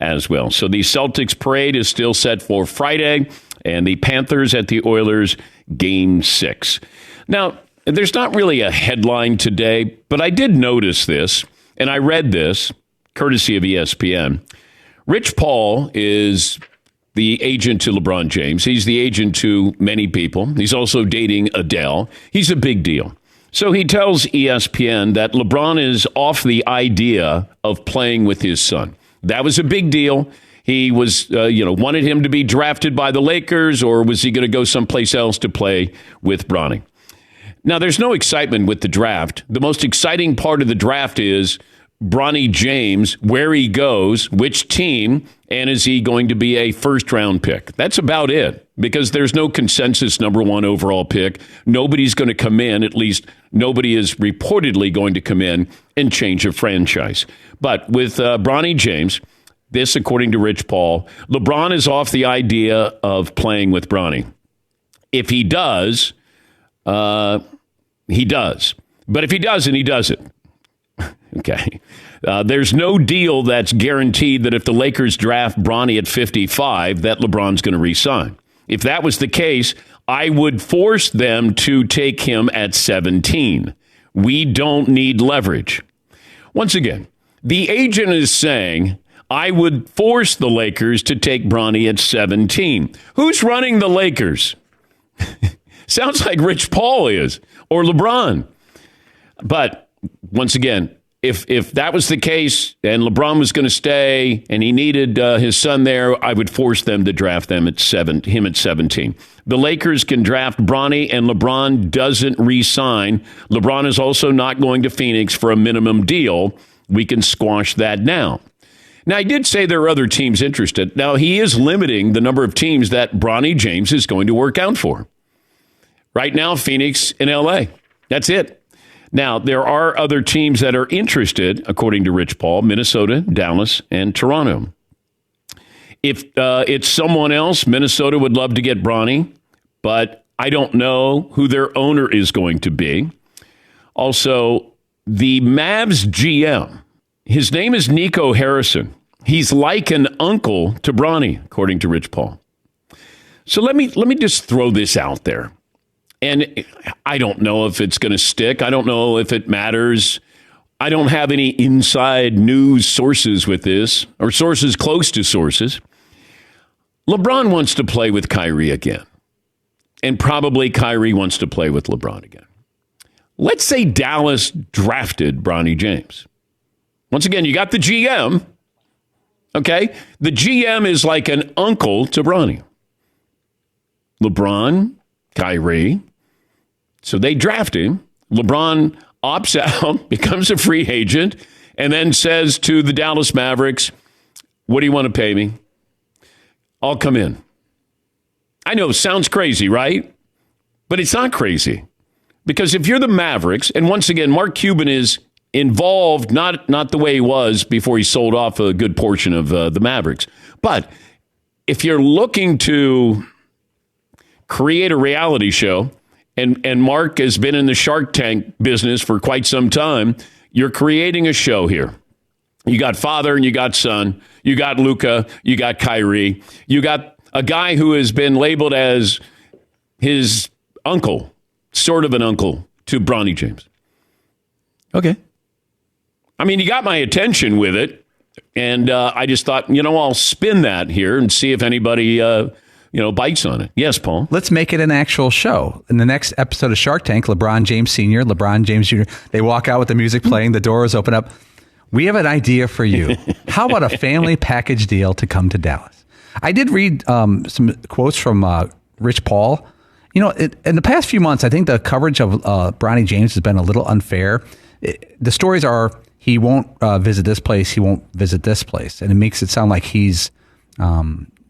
as well. So the Celtics parade is still set for Friday, and the Panthers at the Oilers, Game 6. Now, there's not really a headline today, but I did notice this, and I read this, courtesy of ESPN. Rich Paul is the agent to LeBron James. He's the agent to many people. He's also dating Adele. He's a big deal. So he tells ESPN that LeBron is off the idea of playing with his son. That was a big deal. He was, wanted him to be drafted by the Lakers, or was he going to go someplace else to play with Bronny? Now, there's no excitement with the draft. The most exciting part of the draft is Bronny James, where he goes, which team, and is he going to be a first-round pick? That's about it, because there's no consensus number one overall pick. Nobody's going to come in, at least nobody is reportedly going to come in and change a franchise. But with Bronny James, this, according to Rich Paul, LeBron is off the idea of playing with Bronny. If he does, he does. But if he doesn't, he doesn't. Okay. There's no deal that's guaranteed that if the Lakers draft Bronny at 55, that LeBron's going to re-sign. If that was the case, I would force them to take him at 17. We don't need leverage. Once again, the agent is saying, I would force the Lakers to take Bronny at 17. Who's running the Lakers? Sounds like Rich Paul is, or LeBron. But once again, if that was the case and LeBron was going to stay and he needed his son there, I would force them to draft him at 17. The Lakers can draft Bronny and LeBron doesn't re-sign. LeBron is also not going to Phoenix for a minimum deal. We can squash that now. Now, I did say there are other teams interested. Now, he is limiting the number of teams that Bronny James is going to work out for. Right now, Phoenix and L.A. That's it. Now, there are other teams that are interested, according to Rich Paul, Minnesota, Dallas, and Toronto. If it's someone else, Minnesota would love to get Bronny, but I don't know who their owner is going to be. Also, the Mavs GM, his name is Nico Harrison. He's like an uncle to Bronny, according to Rich Paul. So let me just throw this out there. And I don't know if it's going to stick. I don't know if it matters. I don't have any inside news sources with this, or sources close to sources. LeBron wants to play with Kyrie again. And probably Kyrie wants to play with LeBron again. Let's say Dallas drafted Bronny James. Once again, you got the GM. Okay? The GM is like an uncle to Bronny. LeBron, Kyrie. So they draft him. LeBron opts out, becomes a free agent, and then says to the Dallas Mavericks, what do you want to pay me? I'll come in. I know, sounds crazy, right? But it's not crazy. Because if you're the Mavericks, and once again, Mark Cuban is involved, not the way he was before he sold off a good portion of the Mavericks. But if you're looking to create a reality show, and Mark has been in the Shark Tank business for quite some time, you're creating a show here. You got father and you got son. You got Luka. You got Kyrie. You got a guy who has been labeled as his uncle, sort of an uncle to Bronny James. Okay. I mean, you got my attention with it. And I just thought, I'll spin that here and see if anybody bites on it. Yes, Paul. Let's make it an actual show. In the next episode of Shark Tank, LeBron James Sr., LeBron James Jr., they walk out with the music playing, the doors open up. We have an idea for you. How about a family package deal to come to Dallas? I did read some quotes from Rich Paul. In the past few months, I think the coverage of Bronny James has been a little unfair. The stories are he won't visit this place, he won't visit this place. And it makes it sound like he's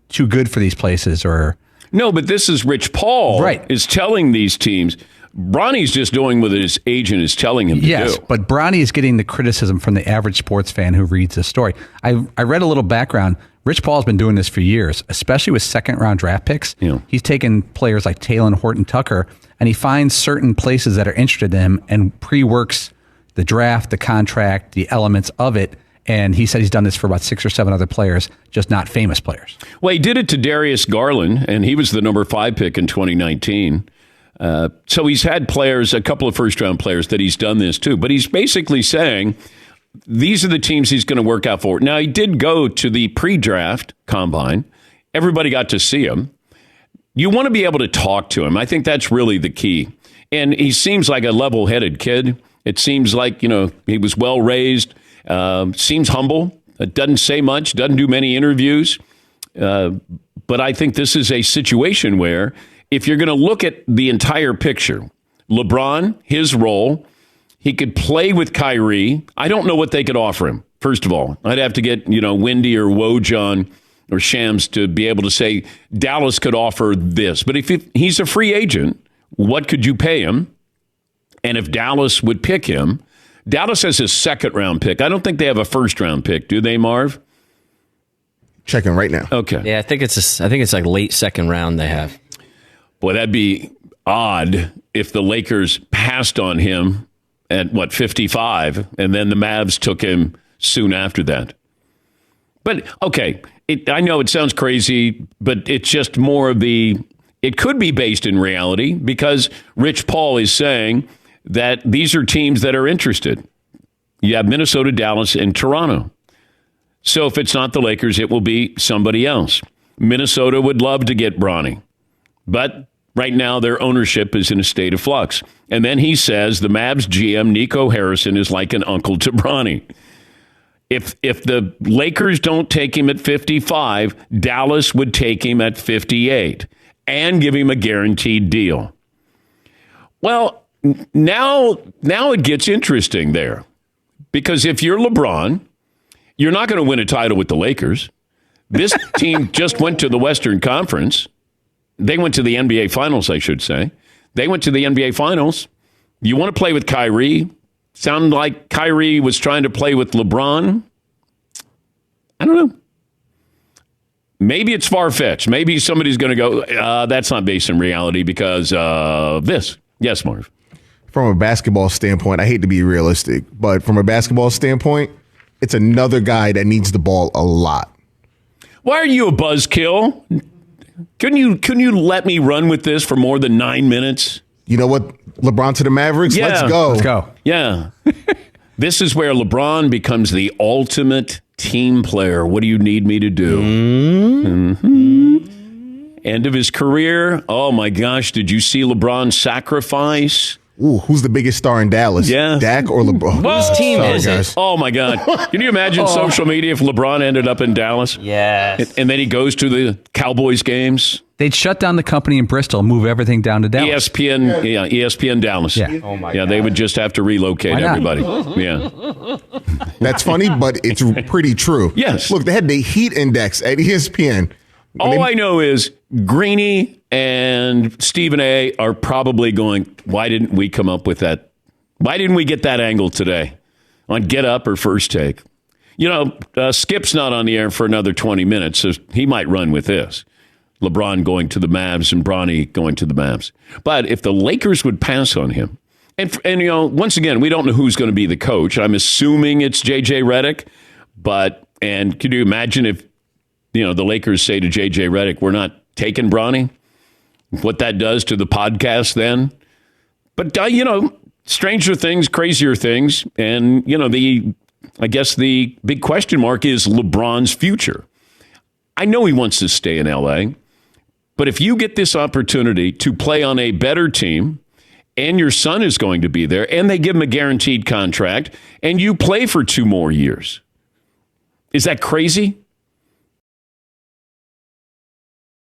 too good for these places, or no, but this is Rich Paul is telling these teams. Bronny's just doing what his agent is telling him to do. Yes, but Bronny is getting the criticism from the average sports fan who reads this story. I read a little background. Rich Paul's been doing this for years, especially with second-round draft picks. Yeah. He's taken players like Taylor Horton-Tucker, and he finds certain places that are interested in him and pre-works the draft, the contract, the elements of it, And he said he's done this for about 6 or 7 other players, just not famous players. Well, he did it to Darius Garland, and he was the number 5 pick in 2019. So he's had players, a couple of first-round players that he's done this to. But he's basically saying these are the teams he's going to work out for. Now, he did go to the pre-draft combine. Everybody got to see him. You want to be able to talk to him. I think that's really the key. And he seems like a level-headed kid. It seems like, he was well-raised, seems humble, doesn't say much, doesn't do many interviews. But I think this is a situation where if you're going to look at the entire picture, LeBron, his role, he could play with Kyrie. I don't know what they could offer him, first of all. I'd have to get, Wendy or Woj on or Shams to be able to say Dallas could offer this. But if he's a free agent, what could you pay him? And if Dallas would pick him, Dallas has a 2nd-round pick. I don't think they have a 1st-round pick, do they, Marv? Checking right now. Okay. Yeah, I think it's like late 2nd round they have. Boy, that'd be odd if the Lakers passed on him at 55, and then the Mavs took him soon after that. But okay, I know it sounds crazy, but it's just more of it could be based in reality because Rich Paul is saying that these are teams that are interested. You have Minnesota, Dallas, and Toronto. So if it's not the Lakers, it will be somebody else. Minnesota would love to get Bronny, but right now their ownership is in a state of flux. And then he says the Mavs GM, Nico Harrison, is like an uncle to Bronny. If the Lakers don't take him at 55, Dallas would take him at 58 and give him a guaranteed deal. Well, now it gets interesting there. Because if you're LeBron, you're not going to win a title with the Lakers. This team just went to the Western Conference. They went to the NBA Finals, I should say. They went to the NBA Finals. You want to play with Kyrie? Sound like Kyrie was trying to play with LeBron? I don't know. Maybe it's far-fetched. Maybe somebody's going to go, that's not based in reality because of this. Yes, Marv. From a basketball standpoint, I hate to be realistic, but from a basketball standpoint, it's another guy that needs the ball a lot. Why are you a buzzkill? Couldn't you let me run with this for more than 9 minutes? You know what? LeBron to the Mavericks? Yeah. Let's go. Let's go. Yeah. This is where LeBron becomes the ultimate team player. What do you need me to do? Mm-hmm. End of his career. Oh, my gosh. Did you see LeBron sacrifice? Ooh, who's the biggest star in Dallas? Yeah. Dak or LeBron? Whose team is guys. it? Oh, my God. Can you imagine social media if LeBron ended up in Dallas? Yes. And then he goes to the Cowboys games? They'd shut down the company in Bristol, move everything down to Dallas. ESPN Dallas. Yeah. Oh my Yeah, God. they would just have to relocate Why not? everybody. Yeah. That's funny, but it's pretty true. Yes. Look, they had the heat index at ESPN. All I know is Greeny and Stephen A. are probably going, why didn't we come up with that? Why didn't we get that angle today on Get Up or First Take? Skip's not on the air for another 20 minutes, so he might run with this. LeBron going to the Mavs and Bronny going to the Mavs. But if the Lakers would pass on him, and once again, we don't know who's going to be the coach. I'm assuming it's J.J. Redick. And could you imagine if, the Lakers say to J.J. Redick, we're not taking Bronny? What that does to the podcast then? But, stranger things, crazier things. And, I guess the big question mark is LeBron's future. I know he wants to stay in L.A., but if you get this opportunity to play on a better team and your son is going to be there and they give him a guaranteed contract and you play for 2 more years, is that crazy?